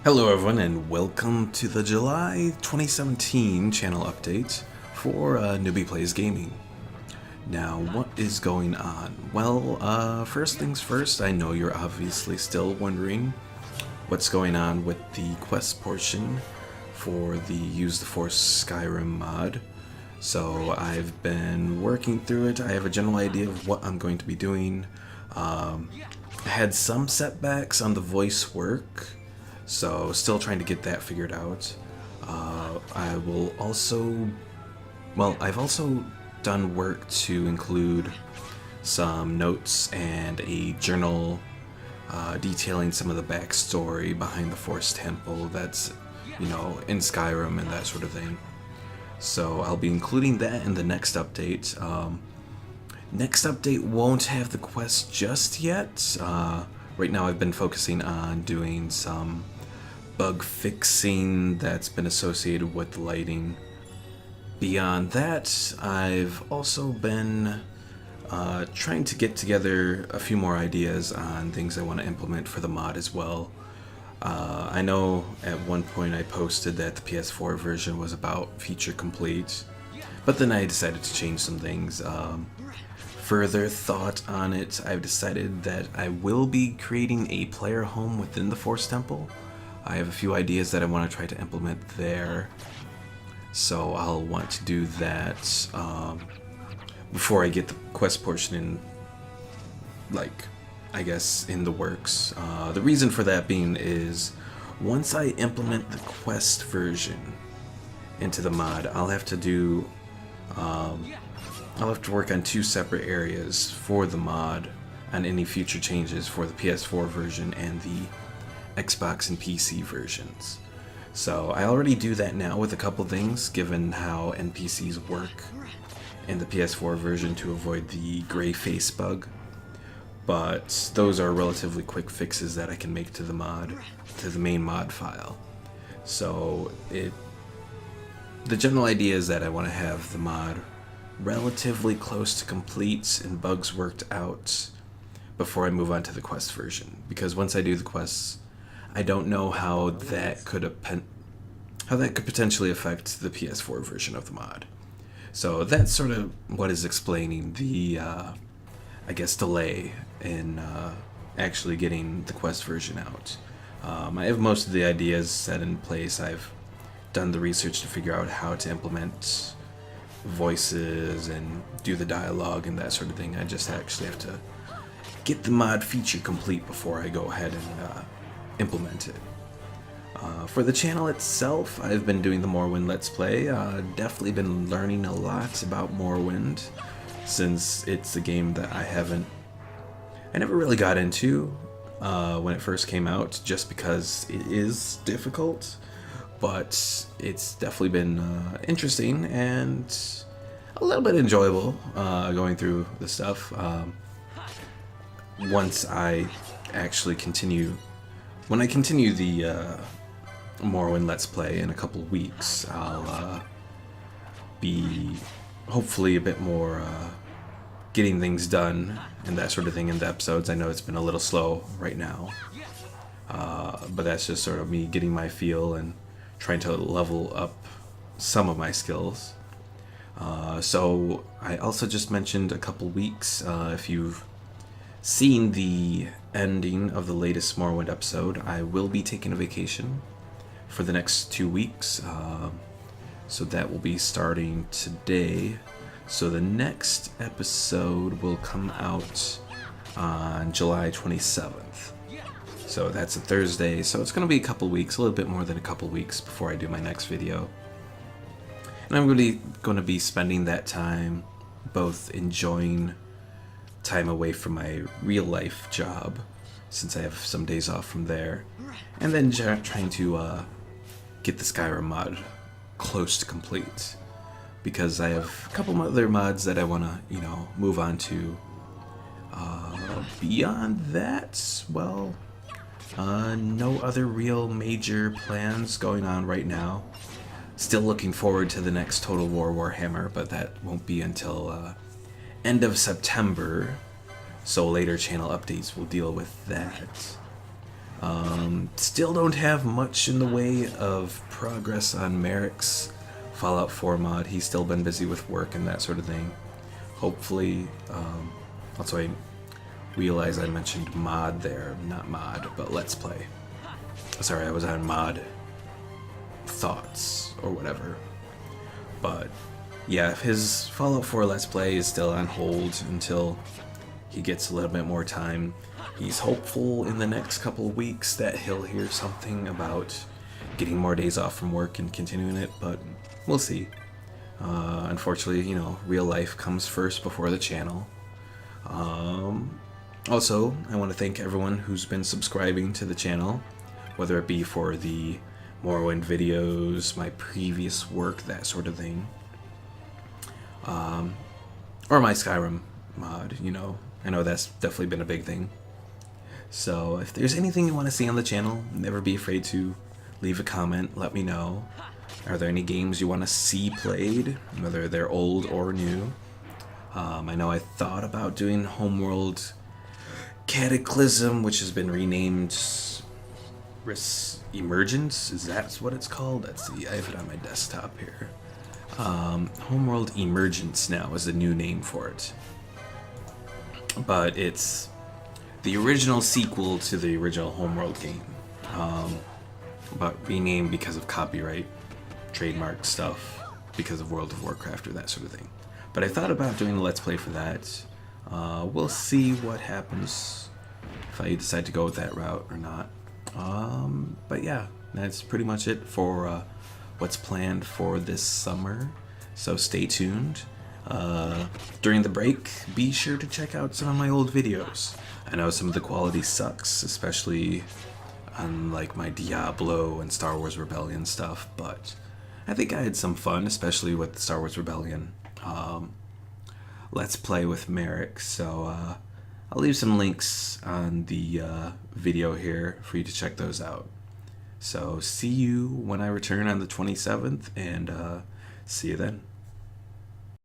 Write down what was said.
Hello everyone and welcome to the July 2017 channel update for Newbie Plays Gaming. Now, what is going on? Well, first things first, I know you're obviously still wondering what's going on with the quest portion for the Use the Force Skyrim mod. So I've been working through it. I have a general idea of what I'm going to be doing. I had some setbacks on the voice work, so still trying to get that figured out. I will also, I've also done work to include some notes and a journal detailing some of the backstory behind the Force Temple that's, in Skyrim and that sort of thing. So I'll be including that in the next update. Next update won't have the quest just yet. Right now I've been focusing on doing some bug fixing that's been associated with lighting. Beyond that, I've also been trying to get together a few more ideas on things I want to implement for the mod as well. I know at one point I posted that the PS4 version was about feature complete, but then I decided to change some things. Further thought on it, I've decided that I will be creating a player home within the Force Temple. I have a few ideas that I want to try to implement there, so I'll want to do that before I get the quest portion in, I guess, in the works. The reason for that being is once I implement the quest version into the mod, I'll have to work on two separate areas for the mod on any future changes for the PS4 version and the Xbox and PC versions. So I already do that now with a couple things, given how NPCs work in the PS4 version to avoid the gray face bug. But those are relatively quick fixes that I can make to the mod, to the main mod file. So the general idea is that I want to have the mod relatively close to complete and bugs worked out before I move on to the quest version. Because once I do the quests, I don't know how that could potentially affect the PS4 version of the mod. So that's sort of what is explaining the, delay in actually getting the quest version out. I have most of the ideas set in place. I've done the research to figure out how to implement voices and do the dialogue and that sort of thing. I just actually have to get the mod feature complete before I go ahead and implement it. For the channel itself, I've been doing the Morrowind Let's Play. Definitely been learning a lot about Morrowind, since it's a game that I never really got into when it first came out, just because it is difficult, but it's definitely been interesting and a little bit enjoyable going through the stuff. Once I actually when I continue the Morrowind Let's Play in a couple weeks, I'll be hopefully a bit more getting things done and that sort of thing in the episodes. I know it's been a little slow right now, but that's just sort of me getting my feel and trying to level up some of my skills. So I also just mentioned a couple weeks. If you've seen the ending of the latest Morrowind episode, I will be taking a vacation for the next 2 weeks. So that will be starting today. So the next episode will come out on July 27th. So that's a Thursday. So it's going to be a couple weeks, a little bit more than a couple weeks before I do my next video. And I'm really going to be spending that time both enjoying time away from my real life job, since I have some days off from there, and then trying to get the Skyrim mod close to complete, because I have a couple other mods that I want to, move on to. Beyond that, no other real major plans going on right now. Still looking forward to the next Total War Warhammer, but that won't be until end of September, so later channel updates will deal with that. Still don't have much in the way of progress on Merrick's Fallout 4 mod. He's still been busy with work and that sort of thing. Hopefully, also I realize I mentioned mod there, not mod, but let's play. Sorry, I was on mod thoughts or whatever. But yeah, his Fallout 4 Let's Play is still on hold until he gets a little bit more time. He's hopeful in the next couple of weeks that he'll hear something about getting more days off from work and continuing it, but we'll see. Unfortunately, you know, real life comes first before the channel. Also, I want to thank everyone who's been subscribing to the channel, whether it be for the Morrowind videos, my previous work, that sort of thing, or my Skyrim mod. You know, I know that's definitely been a big thing. So if there's anything you want to see on the channel, never be afraid to leave a comment, let me know. Are there any games you want to see played, whether they're old or new? I know I thought about doing Homeworld Cataclysm, which has been renamed Emergence. Is that what it's called? Let's see, I have it on my desktop here. Homeworld Emergence now is the new name for it. But it's the original sequel to the original Homeworld game, but renamed because of copyright, trademark stuff, because of World of Warcraft or that sort of thing. But I thought about doing a Let's Play for that. We'll see what happens if I decide to go with that route or not. But yeah, that's pretty much it for what's planned for this summer. So stay tuned. During the break, be sure to check out some of my old videos. I know some of the quality sucks, especially on like my Diablo and Star Wars Rebellion stuff, but I think I had some fun, especially with Star Wars Rebellion. Let's Play with Merrick, so I'll leave some links on the video here for you to check those out. So see you when I return on the 27th, and see you then.